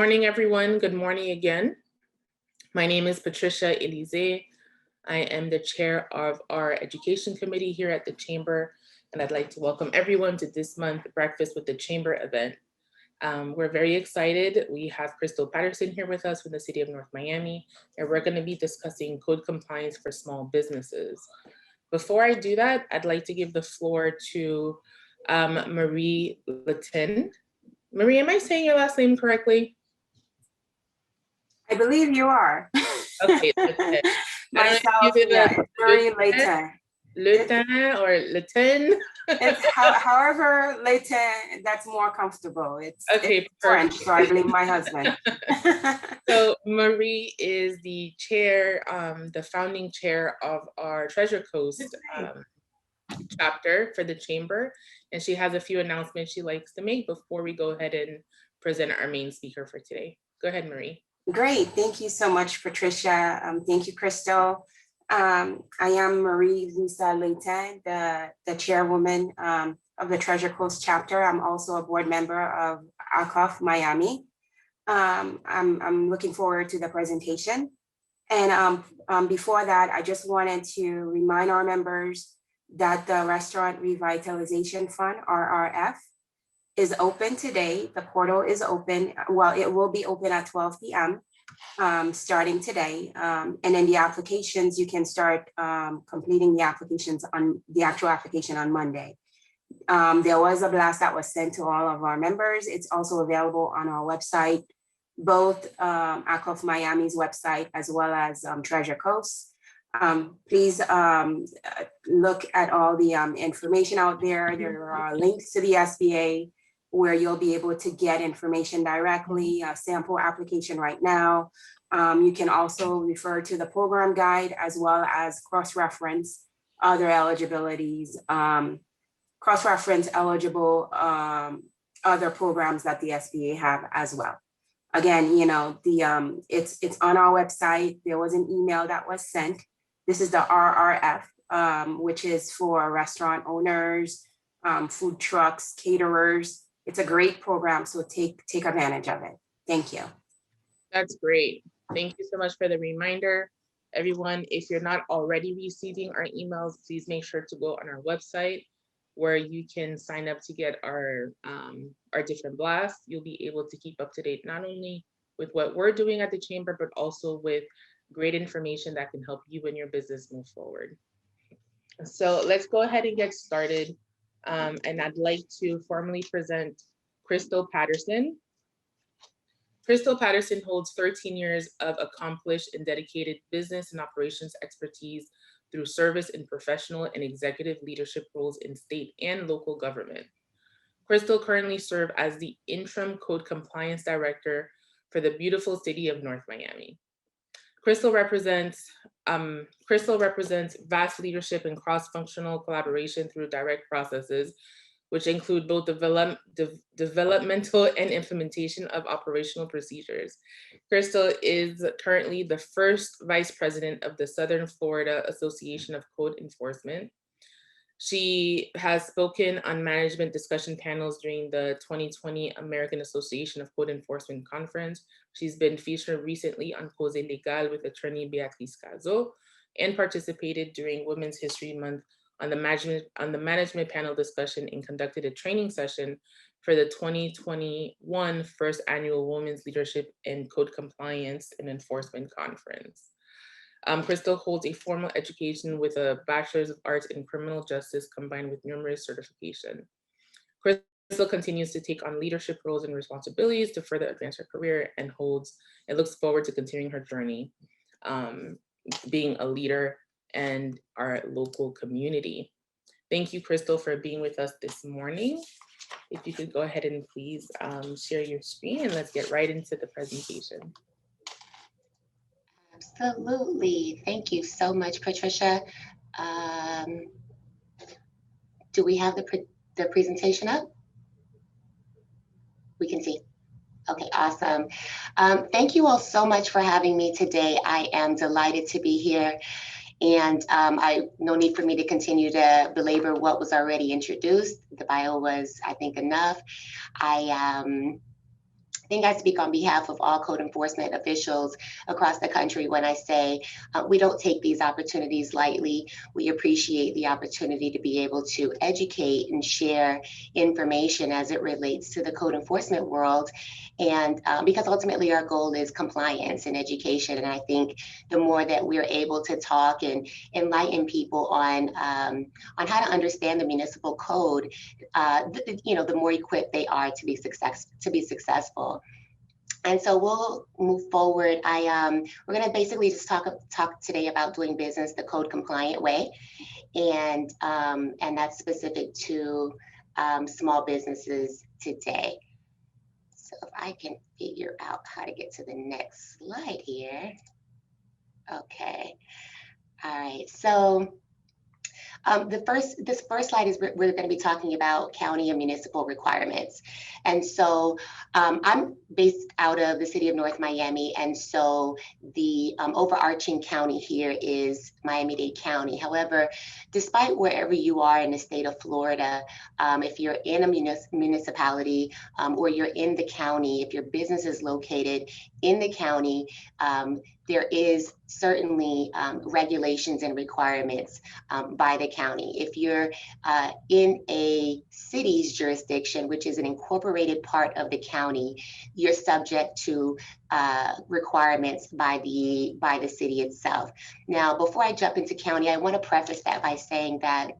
morning, everyone. Good morning again. My name is Patricia Elise. I am the chair of our education committee here at the Chamber, and I'd like to welcome everyone to this month's Breakfast with the Chamber event. We're very excited. We have Krystal Patterson here with us from the city of North Miami, and we're going to be discussing code compliance for small businesses. Before I do that, I'd like to give the floor to Marie Latin. Marie, am I saying your last name correctly? I believe you are. Okay. Myself, Marie Latin. Latin or Latin? It's however Latin, that's more comfortable. It's French, so I blame my husband. So Marie is the chair, the founding chair of our Treasure Coast chapter for the Chamber. And she has a few announcements she likes to make before we go ahead and present our main speaker for today. Go ahead, Marie. Great. Thank you so much, Patricia. Thank you, Krystal. I am Marie Lisa Leighton, the chairwoman of the Treasure Coast chapter. I'm also a board member of HACCOF Miami. I'm looking forward to the presentation. And before that, I just wanted to remind our members that the Restaurant Revitalization Fund, RRF, is open today. The portal is open. Well, it will be open at 12 p.m. Starting today. And then the applications, you can start completing the applications on the actual application on Monday. There was a blast that was sent to all of our members. It's also available on our website, both HACCOF Miami's website as well as Treasure Coast. Please look at all the information out there. There are links to the SBA where you'll be able to get information directly, a sample application right now. You can also refer to the program guide as well as cross-reference other eligibilities, cross-reference eligible other programs that the SBA have as well. Again, you know, it's on our website. There was an email that was sent. This is the RRF, which is for restaurant owners, food trucks, caterers. It's a great program, so take advantage of it. Thank you. That's great. Thank you so much for the reminder. Everyone, if you're not already receiving our emails, please make sure to go on our website where you can sign up to get our different blasts. You'll be able to keep up to date not only with what we're doing at the Chamber, but also with great information that can help you and your business move forward. So let's go ahead and get started. And I'd like to formally present Krystal Patterson. Krystal Patterson holds 13 years of accomplished and dedicated business and operations expertise through service in professional and executive leadership roles in state and local government. Krystal currently serves as the Interim Code Compliance Director for the beautiful city of North Miami. Krystal represents vast leadership and cross-functional collaboration through direct processes, which include both developmental and implementation of operational procedures. Krystal is currently the first vice president of the Southern Florida Association of Code Enforcement. She has spoken on management discussion panels during the 2020 American Association of Code Enforcement Conference. She's been featured recently on Cause Legal with attorney Beatriz Cazo and participated during Women's History Month on the management panel discussion and conducted a training session for the 2021 First Annual Women's Leadership and Code Compliance and Enforcement Conference. Krystal holds a formal education with a Bachelor's of Arts in Criminal Justice combined with numerous certifications. Krystal continues to take on leadership roles and responsibilities to further advance her career and looks forward to continuing her journey, being a leader and our local community. Thank you, Krystal, for being with us this morning. If you could go ahead and please share your screen and let's get right into the presentation. Absolutely. Thank you so much, Patricia. Do we have the presentation up? We can see. Okay, awesome. Thank you all so much for having me today. I am delighted to be here. And no need for me to continue to belabor what was already introduced. The bio was, I think, enough. I think I speak on behalf of all code enforcement officials across the country when I say we don't take these opportunities lightly. We appreciate the opportunity to be able to educate and share information as it relates to the code enforcement world. And because ultimately our goal is compliance and education. And I think the more that we're able to talk and enlighten people on how to understand the municipal code, the more equipped they are to be successful. And so we'll move forward. We're going to basically just talk today about doing business the code compliant way, and that's specific to small businesses today. So if I can figure out how to get to the next slide here. Okay. All right. So this first slide is we're going to be talking about county and municipal requirements. And so I'm based out of the city of North Miami. And so the overarching county here is Miami-Dade County. However, despite wherever you are in the state of Florida, if you're in a municipality or you're in the county, if your business is located in the county, there is certainly regulations and requirements by the county. If you're in a city's jurisdiction, which is an incorporated part of the county, you're subject to requirements by the city itself. Now, before I jump into county, I want to preface that by saying that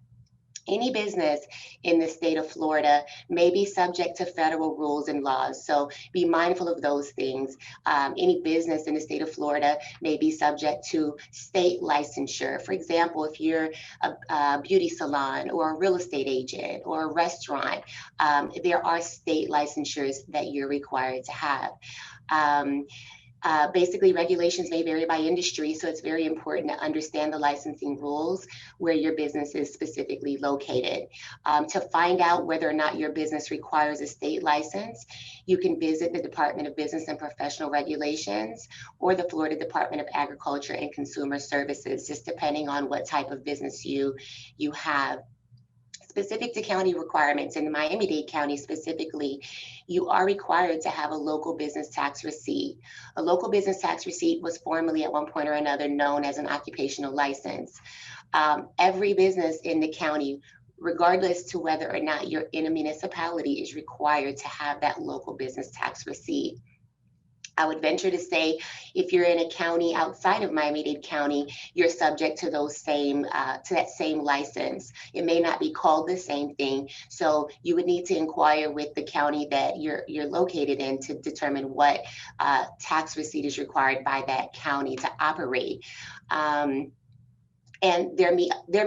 any business in the state of Florida may be subject to federal rules and laws. So be mindful of those things. Any business in the state of Florida may be subject to state licensure. For example, if you're a beauty salon or a real estate agent or a restaurant, there are state licensures that you're required to have. Basically, regulations may vary by industry, so it's very important to understand the licensing rules where your business is specifically located. To find out whether or not your business requires a state license, you can visit the Department of Business and Professional Regulations or the Florida Department of Agriculture and Consumer Services, just depending on what type of business you have. Specific to county requirements, in Miami-Dade County specifically, you are required to have a local business tax receipt. A local business tax receipt was formerly at one point or another known as an occupational license. Every business in the county, regardless to whether or not you're in a municipality, is required to have that local business tax receipt. I would venture to say if you're in a county outside of Miami-Dade County, you're subject to those same to that same license. It may not be called the same thing, so you would need to inquire with the county that you're located in to determine what tax receipt is required by that county to operate. And there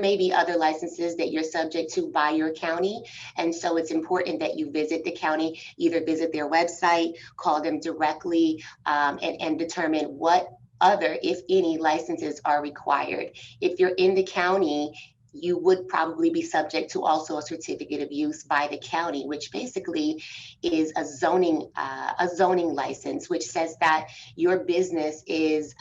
may be other licenses that you're subject to by your county. And so it's important that you visit the county, either visit their website, call them directly, and determine what other, if any, licenses are required. If you're in the county, you would probably be subject to also a certificate of use by the county, which basically is a zoning license, which says that your business is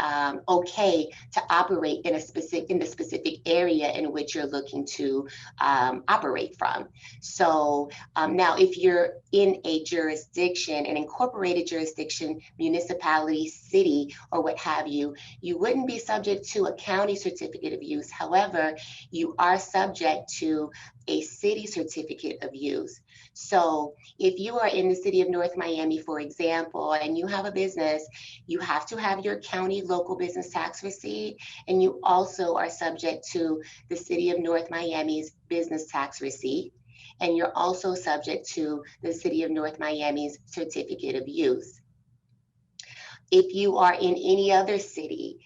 okay to operate in the specific area in which you're looking to operate from. So now, if you're in a jurisdiction, an incorporated jurisdiction, municipality, city, or what have you, you wouldn't be subject to a county certificate of use. However, you are subject to a city certificate of use. So if you are in the city of North Miami, for example, and you have a business, you have to have your county local business tax receipt, and you also are subject to the city of North Miami's business tax receipt, and you're also subject to the city of North Miami's certificate of use. If you are in any other city,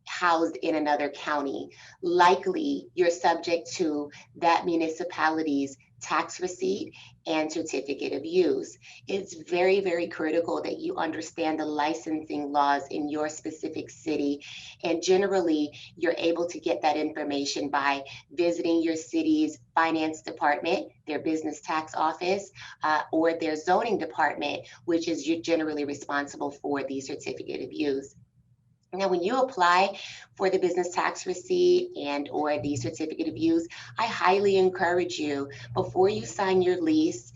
housed in another county, likely you're subject to that municipality's tax receipt and certificate of use. It's very, very critical that you understand the licensing laws in your specific city. And generally, you're able to get that information by visiting your city's finance department, their business tax office, or their zoning department, which is generally responsible for the certificate of use. Now, when you apply for the business tax receipt and or the certificate of use, I highly encourage you, before you sign your lease,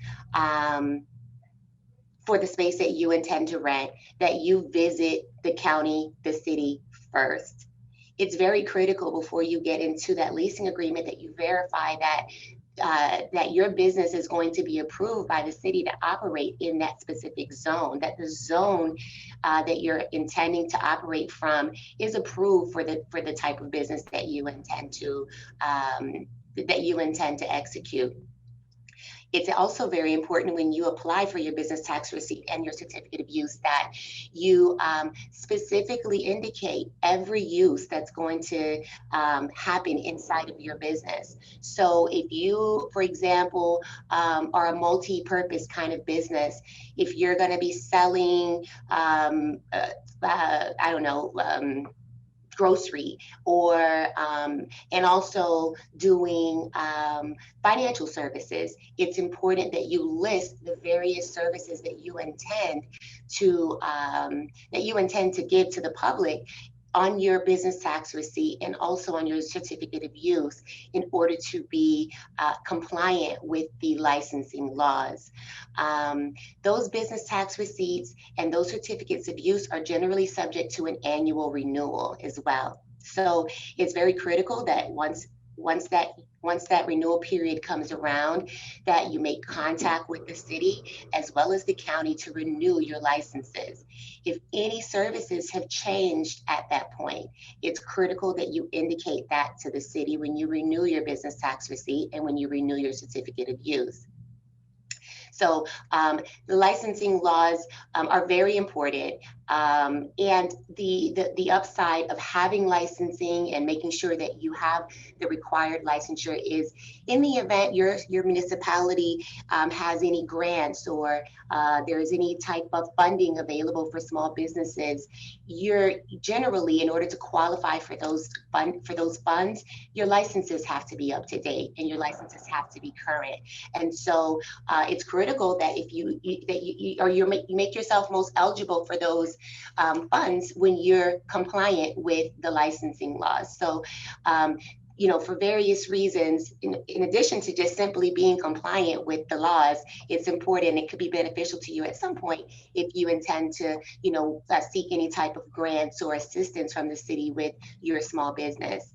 for the space that you intend to rent, that you visit the county, the city first. It's very critical before you get into that leasing agreement that you verify that that your business is going to be approved by the city to operate in that specific zone, that the zone that you're intending to operate from is approved for the type of business that you intend to execute. It's also very important when you apply for your business tax receipt and your certificate of use that you specifically indicate every use that's going to happen inside of your business. So if you, for example, are a multi-purpose kind of business, if you're going to be selling, I don't know, grocery, or and also doing financial services, it's important that you list the various services that you intend to give to the public on your business tax receipt and also on your certificate of use in order to be compliant with the licensing laws. Those business tax receipts and those certificates of use are generally subject to an annual renewal as well. So it's very critical that once that renewal period comes around, that you make contact with the city as well as the county to renew your licenses. If any services have changed at that point, it's critical that you indicate that to the city when you renew your business tax receipt and when you renew your certificate of use. So the licensing laws are very important, and the upside of having licensing and making sure that you have the required licensure is in the event your municipality has any grants or there is any type of funding available for small businesses, you're generally, in order to qualify for those funds, your licenses have to be up to date and your licenses have to be current. And so it's critical that if you make yourself most eligible for those funds when you're compliant with the licensing laws. So you know, for various reasons, in addition to just simply being compliant with the laws, it's important. It could be beneficial to you at some point if you intend to, you know, seek any type of grants or assistance from the city with your small business.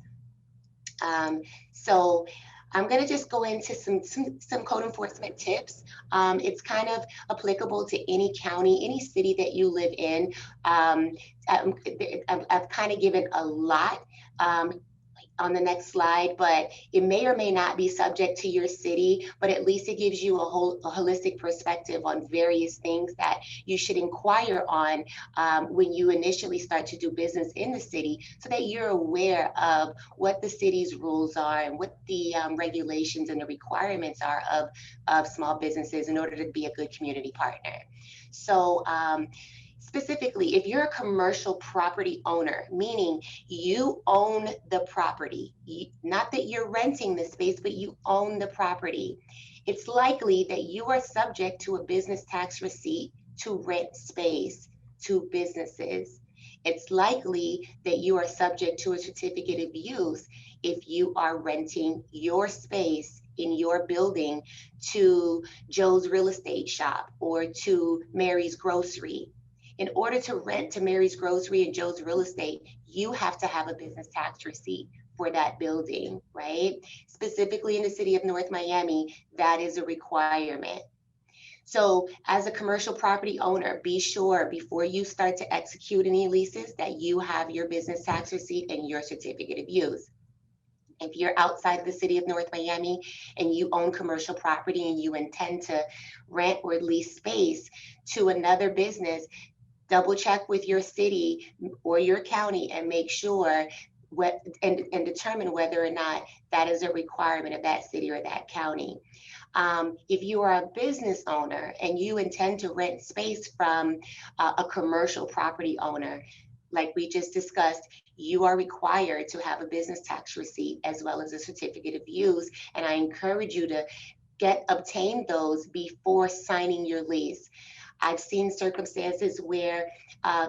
So I'm going to just go into some code enforcement tips. It's kind of applicable to any county, any city that you live in. I've kind of given a lot on the next slide, but it may or may not be subject to your city, but at least it gives you a holistic perspective on various things that you should inquire on when you initially start to do business in the city, so that you're aware of what the city's rules are and what the regulations and the requirements are of small businesses in order to be a good community partner. So specifically, if you're a commercial property owner, meaning you own the property, not that you're renting the space, but you own the property, it's likely that you are subject to a business tax receipt to rent space to businesses. It's likely that you are subject to a certificate of use if you are renting your space in your building to Joe's Real Estate Shop or to Mary's Grocery. In order to rent to Mary's Grocery and Joe's Real Estate, you have to have a business tax receipt for that building, right? Specifically in the city of North Miami, that is a requirement. So as a commercial property owner, be sure before you start to execute any leases that you have your business tax receipt and your certificate of use. If you're outside of the city of North Miami and you own commercial property and you intend to rent or lease space to another business, double check with your city or your county and make sure and determine whether or not that is a requirement of that city or that county. If you are a business owner and you intend to rent space from a commercial property owner, like we just discussed, you are required to have a business tax receipt as well as a certificate of use. And I encourage you to obtain those before signing your lease. I've seen circumstances where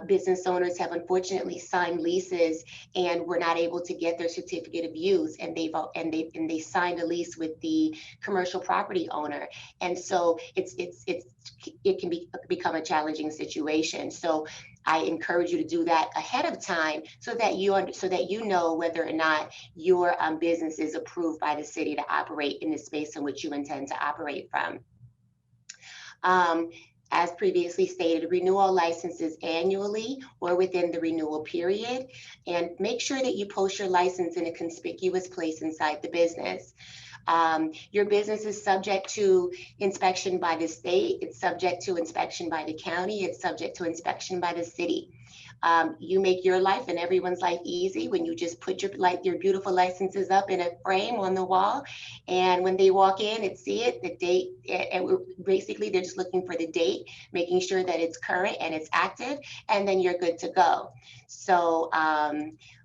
business owners have unfortunately signed leases and were not able to get their certificate of use, and they signed a lease with the commercial property owner, and so it can become a challenging situation. So I encourage you to do that ahead of time so that you know whether or not your business is approved by the city to operate in the space in which you intend to operate from. As previously stated, renew all licenses annually or within the renewal period, and make sure that you post your license in a conspicuous place inside the business. Your business is subject to inspection by the state, it's subject to inspection by the county, it's subject to inspection by the city. You make your life and everyone's life easy when you just put your beautiful licenses up in a frame on the wall, and when they walk in and see it, the date, and basically they're just looking for the date, making sure that it's current and it's active, and then you're good to go. So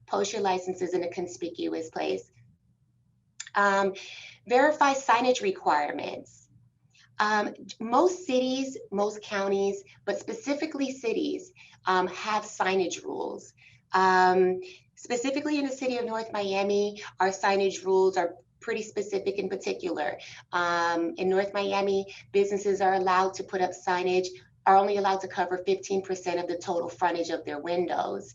post your licenses in a conspicuous place. Verify signage requirements. Most cities, most counties, but specifically cities, have signage rules. Specifically in the city of North Miami, our signage rules are pretty specific in particular. In North Miami, businesses are allowed to put up signage, are only allowed to cover 15% of the total frontage of their windows.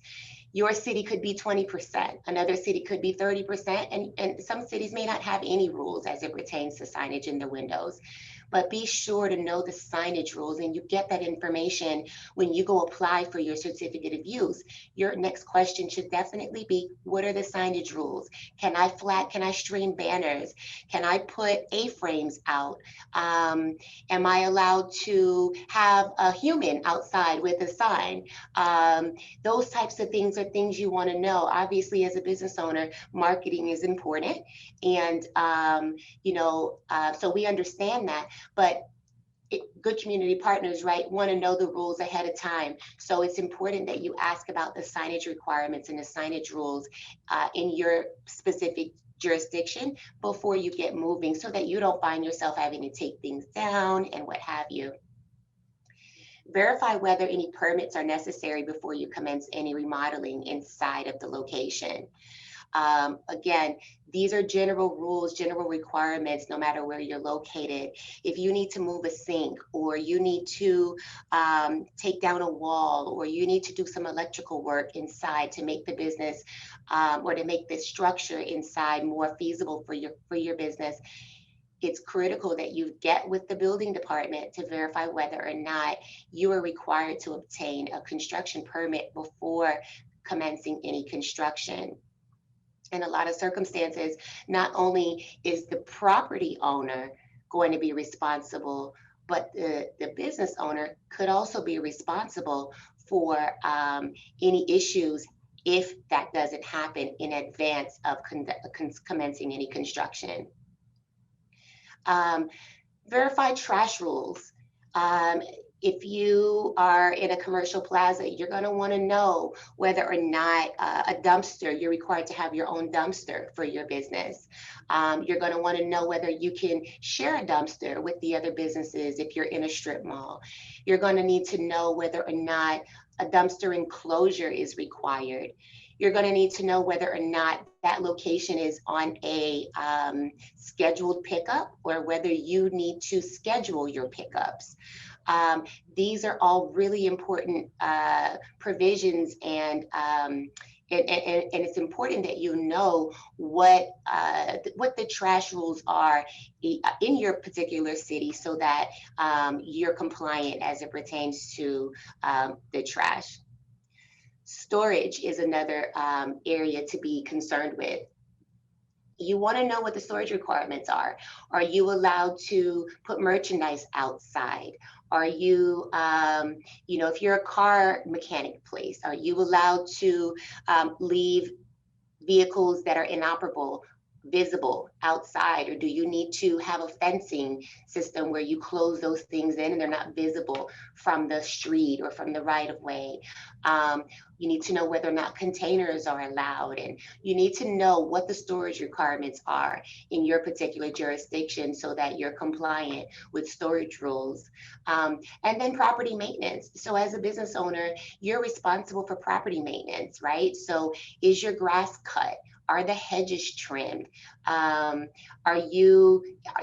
Your city could be 20%, another city could be 30%, and some cities may not have any rules as it pertains to signage in the windows. But be sure to know the signage rules, and you get that information when you go apply for your certificate of use. Your next question should definitely be, what are the signage rules? Can I stream banners? Can I put A-frames out? Am I allowed to have a human outside with a sign? Those types of things are things you want to know. Obviously, as a business owner, marketing is important, and so we understand that. But good community partners, right, want to know the rules ahead of time. So it's important that you ask about the signage requirements and the signage rules in your specific jurisdiction before you get moving, so that you don't find yourself having to take things down and what have you. Verify whether any permits are necessary before you commence any remodeling inside of the location. Again, these are general rules, general requirements, no matter where you're located. If you need to move a sink, or you need to take down a wall, or you need to do some electrical work inside to make the business or to make the structure inside more feasible for your business, it's critical that you get with the building department to verify whether or not you are required to obtain a construction permit before commencing any construction. In a lot of circumstances, not only is the property owner going to be responsible, but the business owner could also be responsible for any issues if that doesn't happen in advance of commencing any construction. Verify trash rules. If you are in a commercial plaza, you're going to want to know whether or not a dumpster, you're required to have your own dumpster for your business. You're going to want to know whether you can share a dumpster with the other businesses if you're in a strip mall. You're going to need to know whether or not a dumpster enclosure is required. You're going to need to know whether or not that location is on a scheduled pickup, or whether you need to schedule your pickups. These are all really important provisions, and it's important that you know what the trash rules are in your particular city, so that you're compliant as it pertains to the trash. Storage is another area to be concerned with. You want to know what the storage requirements are. Are you allowed to put merchandise outside? Are you, if you're a car mechanic place, are you allowed to leave vehicles that are inoperable visible outside, or do you need to have a fencing system where you close those things in and they're not visible from the street or from the right of way? You need to know whether or not containers are allowed, and you need to know what the storage requirements are in your particular jurisdiction so that you're compliant with storage rules. And then property maintenance. So as a business owner, you're responsible for property maintenance, right? So is your grass cut? Are the hedges trimmed?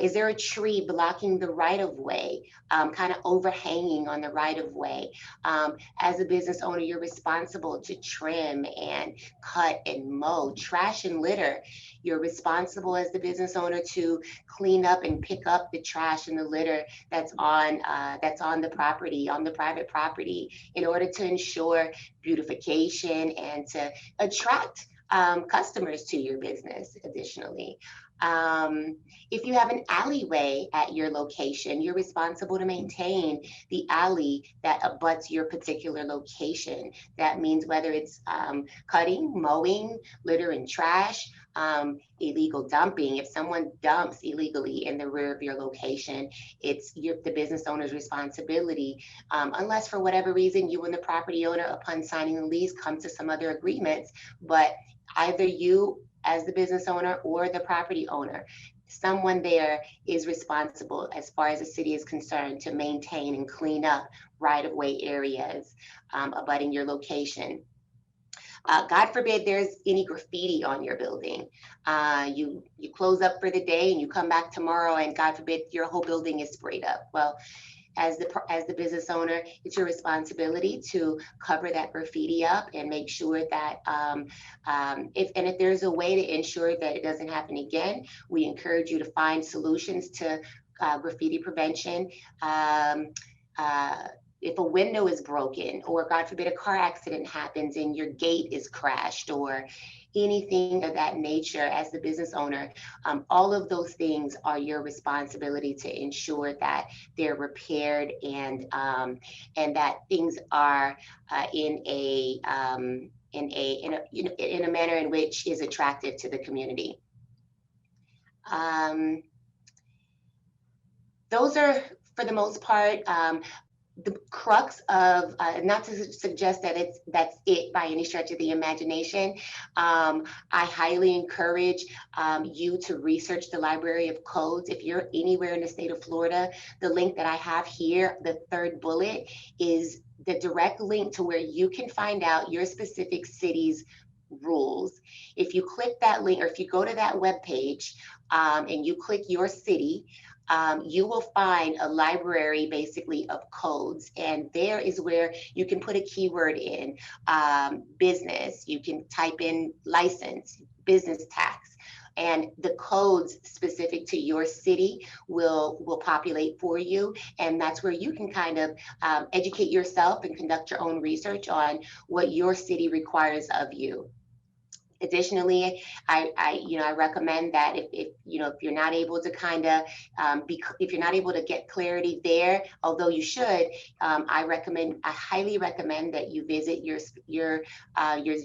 Is there a tree blocking the right of way, kind of overhanging on the right of way? As a business owner, you're responsible to trim and cut and mow. Trash and litter, you're responsible as the business owner to clean up and pick up the trash and the litter that's on the property, on the private property, in order to ensure beautification and to attract customers to your business. Additionally, if you have an alleyway at your location, you're responsible to maintain the alley that abuts your particular location. That means whether it's cutting, mowing, litter and trash, illegal dumping. If someone dumps illegally in the rear of your location, it's the business owner's responsibility, unless for whatever reason you and the property owner, upon signing the lease, come to some other agreements. But either you as the business owner or the property owner, someone there is responsible, as far as the city is concerned, to maintain and clean up right-of-way areas abutting your location. God forbid there's any graffiti on your building. You close up for the day and you come back tomorrow and God forbid your whole building is sprayed up. Well, as the business owner, it's your responsibility to cover that graffiti up and make sure that if there's a way to ensure that it doesn't happen again, we encourage you to find solutions to graffiti prevention. If a window is broken, or God forbid a car accident happens and your gate is crashed, or anything of that nature, as the business owner, all of those things are your responsibility to ensure that they're repaired and that things are in a manner in which is attractive to the community. Those are, for the most part, the crux of, not to suggest that that's it by any stretch of the imagination. I highly encourage you to research the Library of Codes. If you're anywhere in the state of Florida, the link that I have here, the third bullet, is the direct link to where you can find out your specific city's rules. If you click that link, or if you go to that webpage and you click your city, you will find a library basically of codes, and there is where you can put a keyword in, business. You can type in license, business tax, and the codes specific to your city will populate for you. And that's where you can kind of educate yourself and conduct your own research on what your city requires of you. Additionally, I recommend that if you're not able to kind of if you're not able to get clarity there, although you should, I highly recommend that you visit your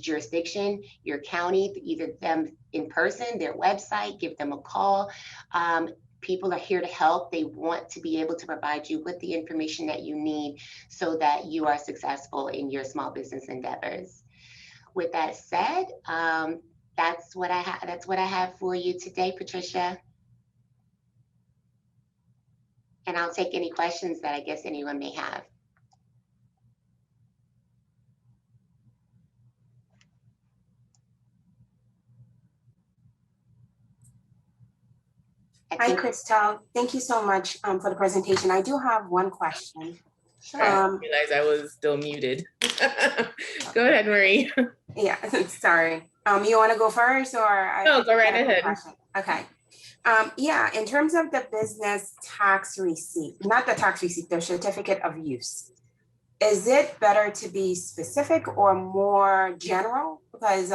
jurisdiction, your county, either them in person, their website, give them a call. People are here to help. They want to be able to provide you with the information that you need so that you are successful in your small business endeavors. With that said, that's what I have for you today, Patricia. And I'll take any questions that I guess anyone may have. Hi, Krystal. Thank you so much for the presentation. I do have one question. Sure. I realized I was still muted. Go ahead, Marie. Yeah, sorry. You want to go first, or? No, go right ahead. Okay. Yeah, in terms of the business tax receipt, not the tax receipt, the certificate of use, is it better to be specific or more general? Because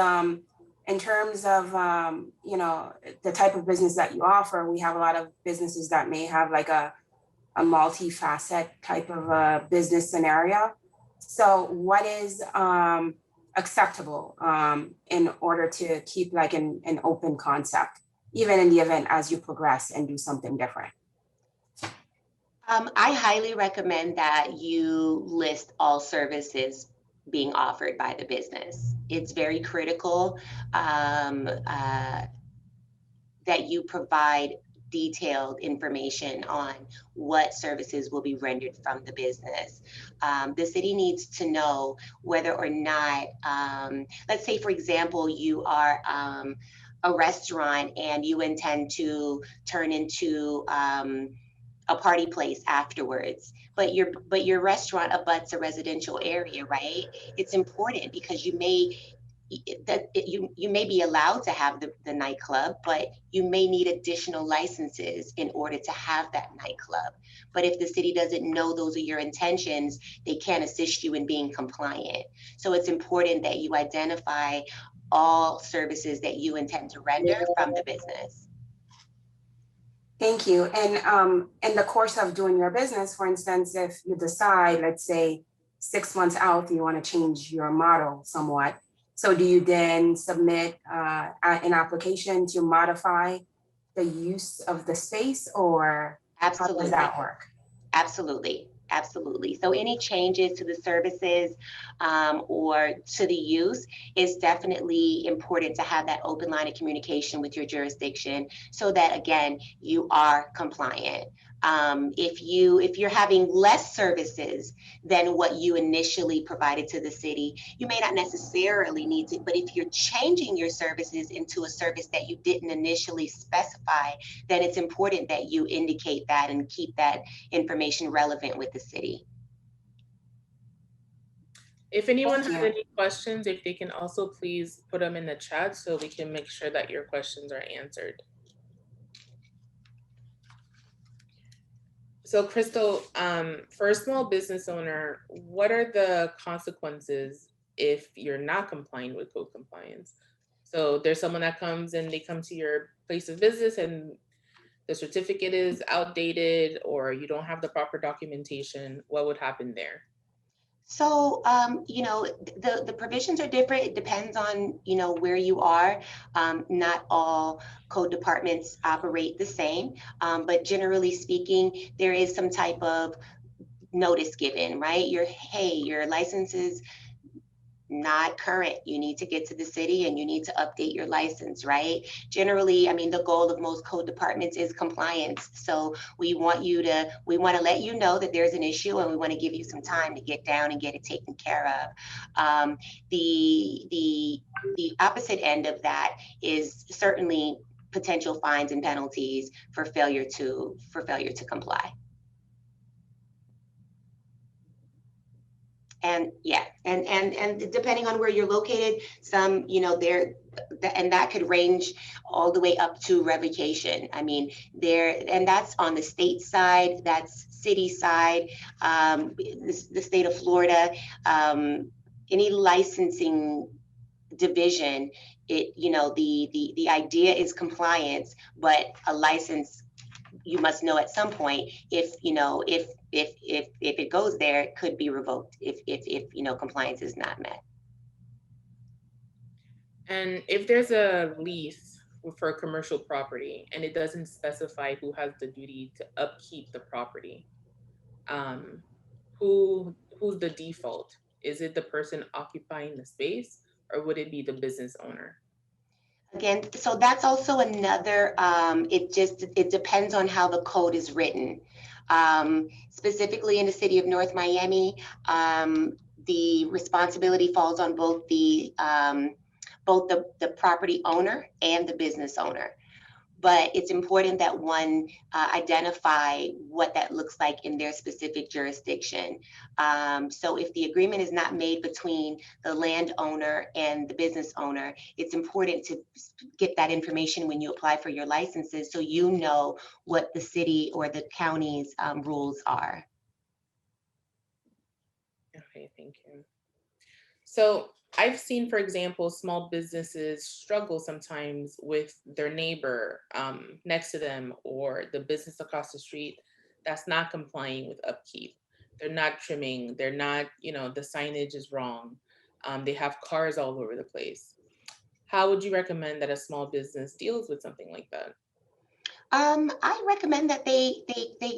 in terms of, the type of business that you offer, we have a lot of businesses that may have like a multi-facet type of a business scenario. So what is acceptable in order to keep like an open concept? even in the event as you progress and do something different? I highly recommend that you list all services being offered by the business. It's very critical that you provide detailed information on what services will be rendered from the business. The city needs to know whether or not, let's say, for example, you are a restaurant and you intend to turn into a party place afterwards, but your restaurant abuts a residential area, right? It's important because you may be allowed to have the nightclub, but you may need additional licenses in order to have that nightclub. But if the city doesn't know those are your intentions, they can't assist you in being compliant. So it's important that you identify all services that you intend to render from the business. Thank you. And in the course of doing your business, for instance, if you decide, let's say 6 months out, you want to change your model somewhat. So do you then submit an application to modify the use of the space, or Absolutely. how does that work? Absolutely. Absolutely. So any changes to the services or to the use is definitely important to have that open line of communication with your jurisdiction so that, again, you are compliant. If you're having less services than what you initially provided to the city, you may not necessarily need to, but if you're changing your services into a service that you didn't initially specify, then it's important that you indicate that and keep that information relevant with the city. If anyone has any questions, if they can also please put them in the chat so we can make sure that your questions are answered. So Krystal, for a small business owner, what are the consequences if you're not complying with code compliance? So there's someone that comes and they come to your place of business and the certificate is outdated or you don't have the proper documentation. What would happen there? So, the provisions are different. It depends on, where you are. Not all code departments operate the same, but generally speaking, there is some type of notice given, right? Your license is not current. You need to get to the city and you need to update your license, right? Generally, I mean, the goal of most code departments is compliance. So we want to let you know that there's an issue and we want to give you some time to get down and get it taken care of. The opposite end of that is certainly potential fines and penalties for failure to comply. And yeah, and depending on where you're located, some, and that could range all the way up to revocation. I mean, and that's on the state side, that's city side, the state of Florida, any licensing division, the idea is compliance, but a license, you must know at some point if it goes there, it could be revoked if compliance is not met. And if there's a lease for a commercial property and it doesn't specify who has the duty to upkeep the property, who's the default? Is it the person occupying the space or would it be the business owner? Again, so that's also another, it depends on how the code is written. Specifically in the city of North Miami, the responsibility falls on both the property owner and the business owner. But it's important that one identify what that looks like in their specific jurisdiction. So if the agreement is not made between the landowner and the business owner, it's important to get that information when you apply for your licenses so you know what the city or the county's rules are. Okay, thank you. So I've seen, for example, small businesses struggle sometimes with their neighbor next to them or the business across the street that's not complying with upkeep. They're not trimming, they're not, the signage is wrong. They have cars all over the place. how would you recommend that a small business deals with something like that? I recommend that they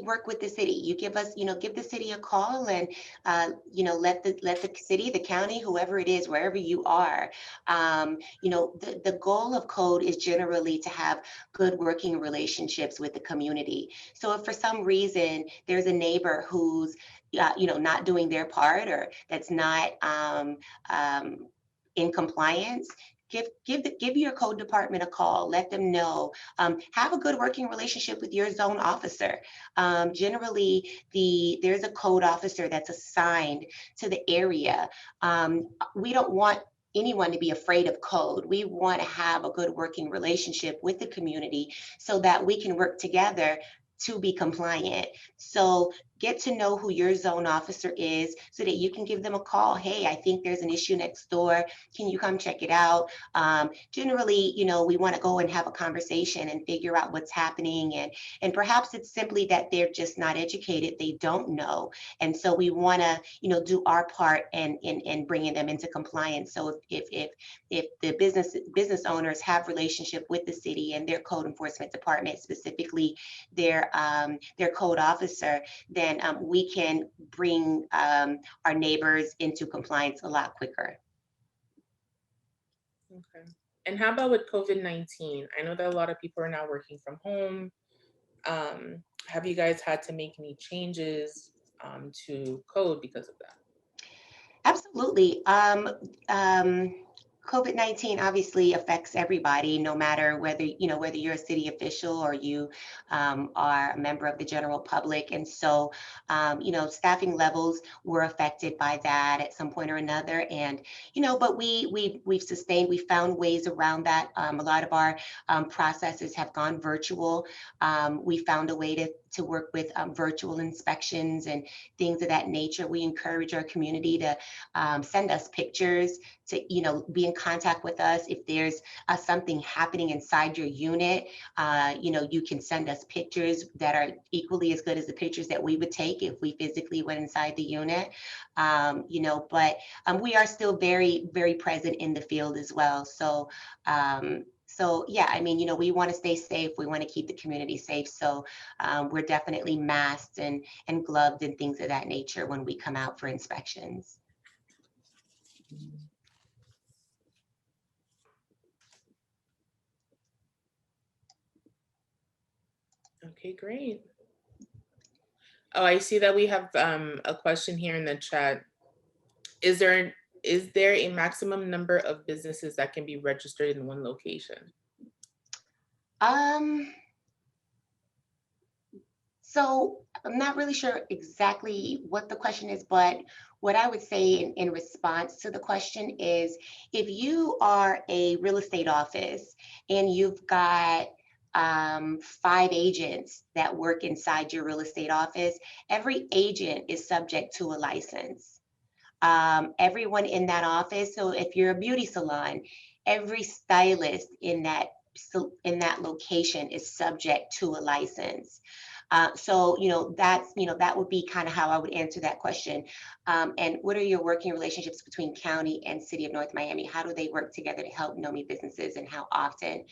work with the city. You give us, give the city a call and let the city, the county, whoever it is, wherever you are. The goal of code is generally to have good working relationships with the community. So if for some reason there's a neighbor who's not doing their part, or that's not in compliance, give your code department a call. Let them know. Have a good working relationship with your zone officer. Generally, there's a code officer that's assigned to the area. We don't want anyone to be afraid of code. We want to have a good working relationship with the community so that we can work together to be compliant. So get to know who your zone officer is so that you can give them a call. Hey, I think there's an issue next door. Can you come check it out? Generally, we want to go and have a conversation and figure out what's happening. And perhaps it's simply that they're just not educated. They don't know. And so we want to, do our part in bringing them into compliance. So if the business owners have relationship with the city and their code enforcement department, specifically their code officer, then we can bring our neighbors into compliance a lot quicker. Okay. And how about with COVID-19? I know that a lot of people are now working from home. Have you guys had to make any changes to code because of that? Absolutely. COVID-19 obviously affects everybody, no matter whether you're a city official or you are a member of the general public. And so, staffing levels were affected by that at some point or another. And but we've found ways around that. A lot of our processes have gone virtual. We found a way to work with virtual inspections and things of that nature. We encourage our community to send us pictures, to be in contact with us. If there's something happening inside your unit, you can send us pictures that are equally as good as the pictures that we would take if we physically went inside the unit. But we are still very, very present in the field as well. So yeah, I mean, we want to stay safe. We want to keep the community safe. So we're definitely masked and gloved and things of that nature when we come out for inspections. Okay, great. Oh, I see that we have a question here in the chat. Is there a maximum number of businesses that can be registered in one location? So I'm not really sure exactly what the question is, but what I would say in response to the question is, if you are a real estate office and you've got 5 agents that work inside your real estate office, every agent is subject to a license. Everyone in that office, so if you're a beauty salon, every stylist in that location is subject to a license. So, that would be kind of how I would answer that question. And what are your working relationships between county and city of North Miami? How do they work together to help NOMI businesses, and how often?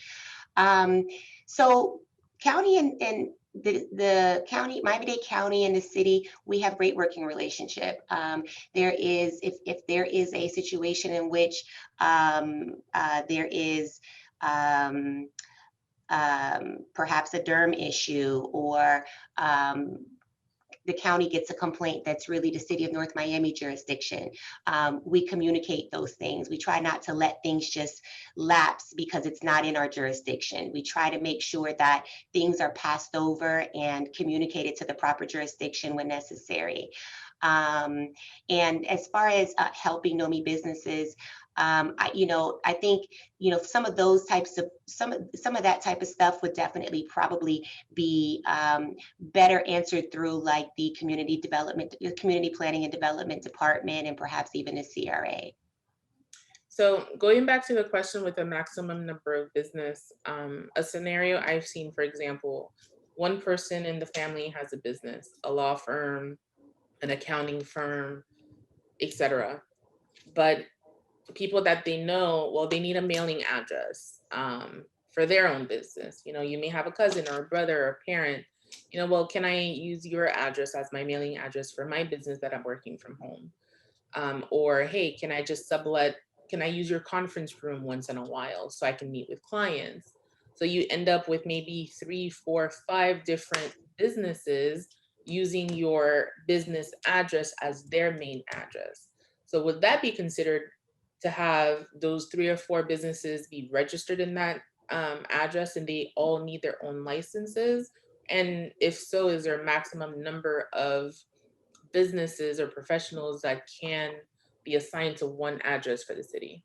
So county and the county, Miami-Dade County and the city, we have great working relationship. There is, if there is a situation in which there is perhaps a DERM issue, or the county gets a complaint that's really the city of North Miami jurisdiction, we communicate those things. We try not to let things just lapse because it's not in our jurisdiction. We try to make sure that things are passed over and communicated to the proper jurisdiction when necessary. And as far as helping NOMI businesses, I think, some of those types of, some of that type of stuff would definitely probably be better answered through like the community planning and development department, and perhaps even a CRA. So going back to the question with the maximum number of business, a scenario I've seen, for example, one person in the family has a business, a law firm, an accounting firm, etc. But people that they know, well, they need a mailing address for their own business. You know, you may have a cousin or a brother or a parent, you know, well, can I use your address as my mailing address for my business that I'm working from home? Or, hey, can I just sublet, can I use your conference room once in a while so I can meet with clients? So you end up with maybe 3, 4, 5 different businesses using your business address as their main address. So would that be considered to have those 3 or 4 businesses be registered in that address, and they all need their own licenses? And if so, is there a maximum number of businesses or professionals that can be assigned to one address for the city?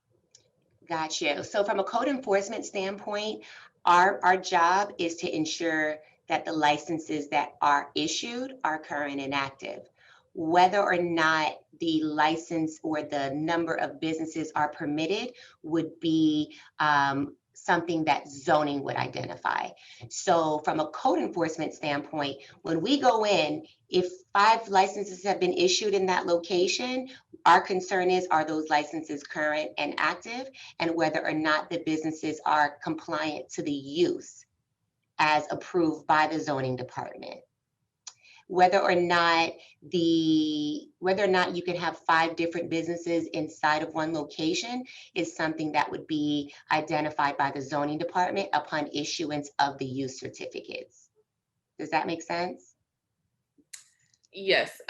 Gotcha. So from a code enforcement standpoint, our job is to ensure that the licenses that are issued are current and active. Whether or not the license or the number of businesses are permitted would be something that zoning would identify. So from a code enforcement standpoint, when we go in, if 5 licenses have been issued in that location, our concern is, are those licenses current and active, and whether or not the businesses are compliant to the use as approved by the zoning department. Whether or not you can have 5 different businesses inside of one location is something that would be identified by the zoning department upon issuance of the use certificates. Does that make sense? Yes.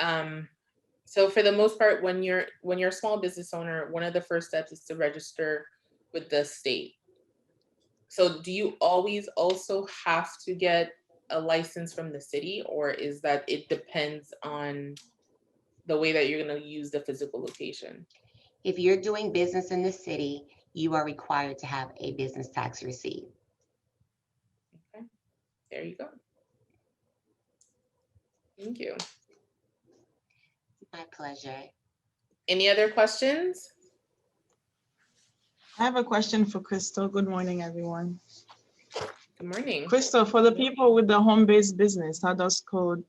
So for the most part, when you're a small business owner, one of the first steps is to register with the state. So do you always also have to get a license from the city, or is that it depends on the way that you're going to use the physical location? If you're doing business in the city, you are required to have a business tax receipt. Okay, there you go. Thank you. My pleasure. Any other questions? I have a question for Krystal. Good morning, everyone. Good morning. Krystal, for the people with the home-based business, how does code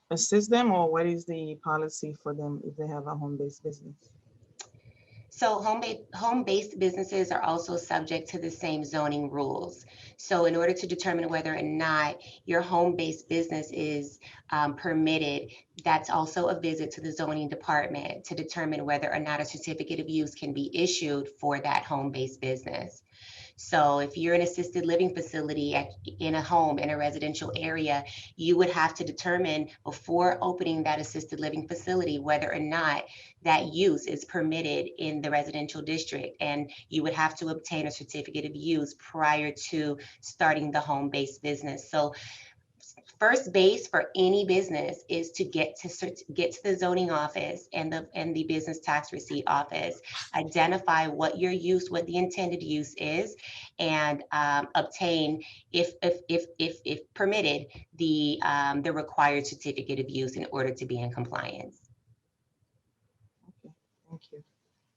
assist them, or what is the policy for them if they have a home-based business? So home-based businesses are also subject to the same zoning rules. So in order to determine whether or not your home-based business is permitted, that's also a visit to the zoning department to determine whether or not a certificate of use can be issued for that home-based business. So if you're an assisted living facility in a home in a residential area, you would have to determine before opening that assisted living facility whether or not that use is permitted in the residential district. And you would have to obtain a certificate of use prior to starting the home-based business. So first base for any business is to get to the zoning office and the business tax receipt office, identify what your use, what the intended use is, and obtain, if permitted, the required certificate of use in order to be in compliance. Okay, thank you.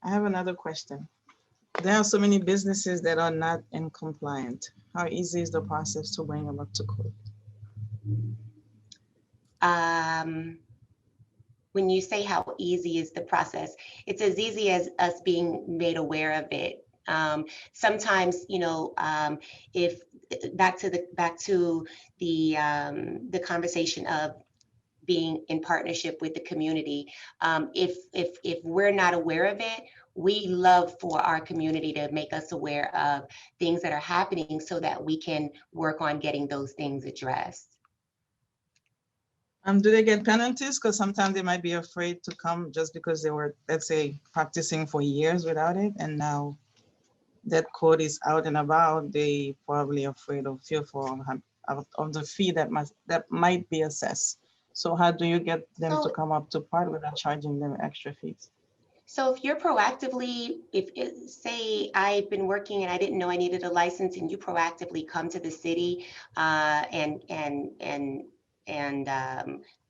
I have another question. There are so many businesses that are not in compliant. How easy is the process to bring them up to code? When you say how easy is the process, it's as easy as us being made aware of it. Sometimes, you know, if back to the conversation of being in partnership with the community, if we're not aware of it, we love for our community to make us aware of things that are happening so that we can work on getting those things addressed. Do they get penalties? Because sometimes they might be afraid to come just because they were, let's say, practicing for years without it, and now that code is out and about, they probably afraid or fearful of the fee that might be assessed. So how do you get them to come up to par without charging them extra fees? So if you're proactively, say I've been working and I didn't know I needed a license, and you proactively come to the city and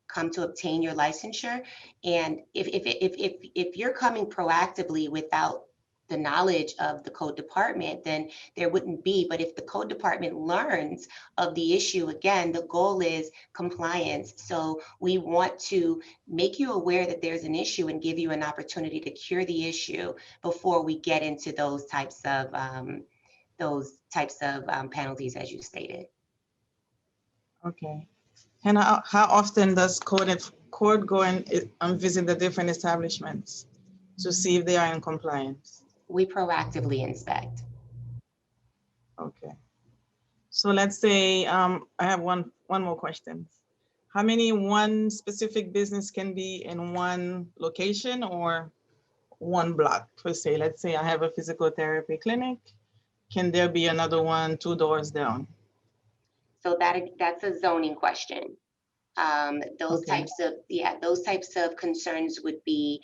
come to obtain your licensure, and if you're coming proactively without the knowledge of the code department, then there wouldn't be. But if the code department learns of the issue, again, the goal is compliance. So we want to make you aware that there's an issue and give you an opportunity to cure the issue before we get into those types of penalties, as you stated. Okay. And how often does code go and visit the different establishments to see if they are in compliance? We proactively inspect. Okay. So let's say I have one more question. How many one specific business can be in one location or one block per se? Let's say I have a physical therapy clinic. Can there be another one 2 doors down? So that's a zoning question. Those types of concerns would be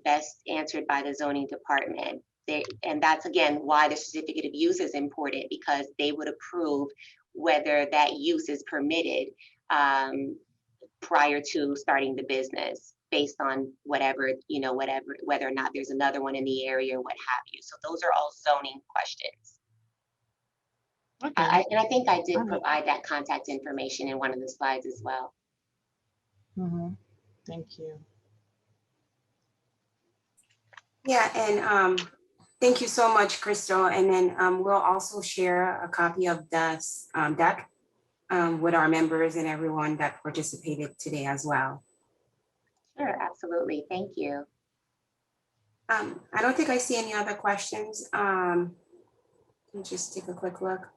best answered by the zoning department. And that's again why the certificate of use is important, because they would approve whether that use is permitted prior to starting the business, based on whether or not there's another one in the area or what have you. So those are all zoning questions. Okay. And I think I did provide that contact information in one of the slides as well. Mm-hmm. Thank you. Yeah, and thank you so much, Krystal. And then we'll also share a copy of this deck with our members and everyone that participated today as well. Sure, absolutely. Thank you. I don't think I see any other questions. Let me just take a quick look.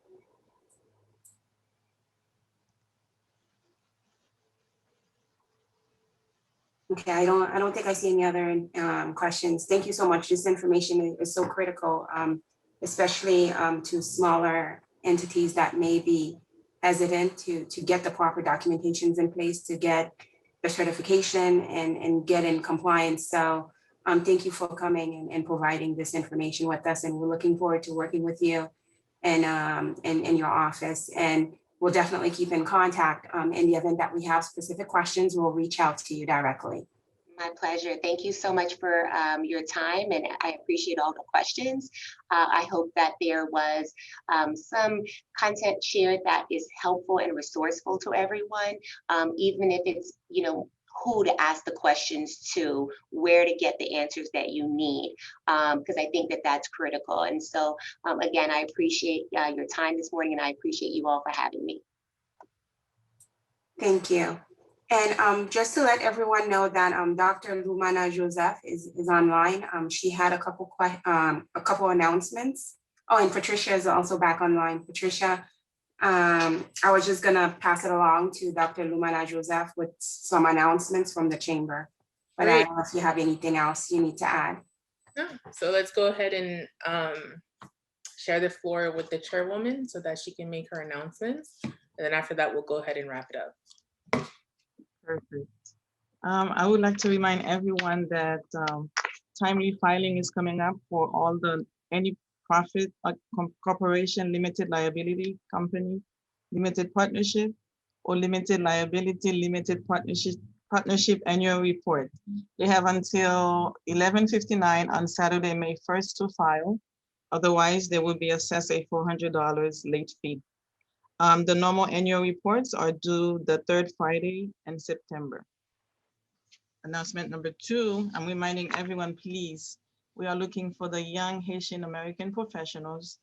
Okay, I don't think I see any other questions. Thank you so much. This information is so critical, especially to smaller entities that may be hesitant to get the proper documentations in place to get the certification and get in compliance. So thank you for coming and providing this information with us. And we're looking forward to working with you and in your office. And we'll definitely keep in contact. In the event that we have specific questions, we'll reach out to you directly. My pleasure. Thank you so much for your time, and I appreciate all the questions. I hope that there was some content shared that is helpful and resourceful to everyone, even if it's, who to ask the questions to, where to get the answers that you need, because I think that that's critical. And so, again, I appreciate your time this morning, and I appreciate you all for having me. Thank you. And just to let everyone know that Dr. Lumana Joseph is online. She had a couple announcements. Oh, and Patricia is also back online. Patricia, I was just gonna pass it along to Dr. Lumana Joseph with some announcements from the chamber. But I don't know if you have anything else you need to add. No. So let's go ahead and share the floor with the chairwoman so that she can make her announcements. And then after that, we'll go ahead and wrap it up. Perfect. I would like to remind everyone that timely filing is coming up for all any profit corporation, limited liability company, limited partnership, or limited liability, limited partnership annual report. They have until 11:59 on Saturday, May 1st to file. Otherwise, they will be assessed a $400 late fee. The normal annual reports are due the 3rd Friday in September. Announcement number 2, I'm reminding everyone, please, we are looking for the young Haitian American professionals,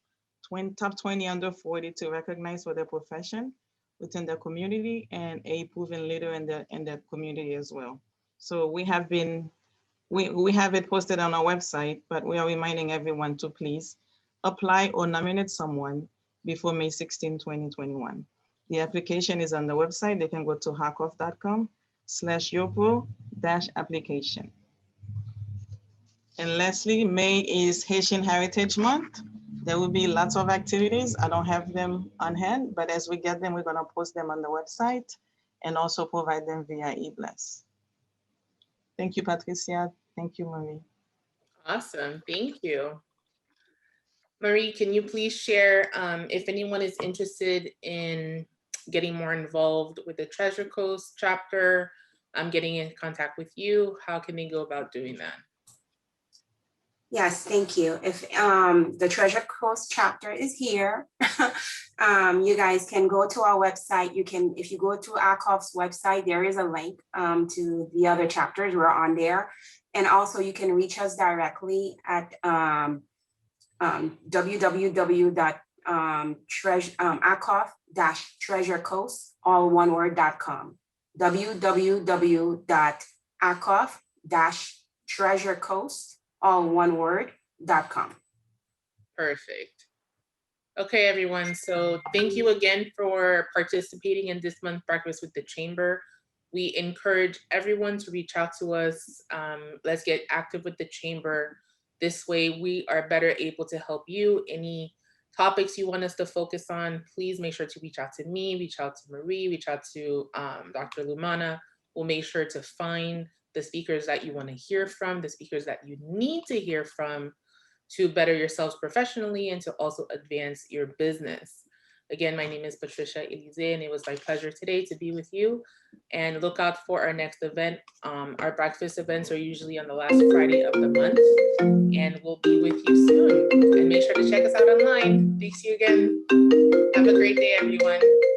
top 20 under 40, to recognize for their profession within their community and a proven leader in their community as well. So we have it posted on our website, but we are reminding everyone to please apply or nominate someone before May 16, 2021. The application is on the website. They can go to haccof.com/yopro-application. And lastly, May is Haitian Heritage Month. There will be lots of activities. I don't have them on hand, but as we get them, we're gonna post them on the website and also provide them via eBless. Thank you, Patricia. Thank you, Marie. Awesome, thank you. Marie, can you please share if anyone is interested in getting more involved with the Treasure Coast chapter, getting in contact with you, how can they go about doing that? Yes, thank you. If the Treasure Coast chapter is here, you guys can go to our website. You can, if you go to HACCOF's website, there is a link to the other chapters. We're on there. And also you can reach us directly at www.accof-treasurecoast, all one word.com. www.accof-treasurecoast, all one word.com. Perfect. Okay, everyone. So thank you again for participating in this month's Breakfast with the Chamber. We encourage everyone to reach out to us. Let's get active with the Chamber. This way we are better able to help you. Any topics you want us to focus on, please make sure to reach out to me, reach out to Marie, reach out to Dr. Lumana. We'll make sure to find the speakers that you want to hear from, the speakers that you need to hear from, to better yourselves professionally and to also advance your business. Again, my name is Patricia Elise, and it was my pleasure today to be with you. And look out for our next event. Our breakfast events are usually on the last Friday of the month, and we'll be with you soon. And make sure to check us out online. Thanks you again. Have a great day, everyone.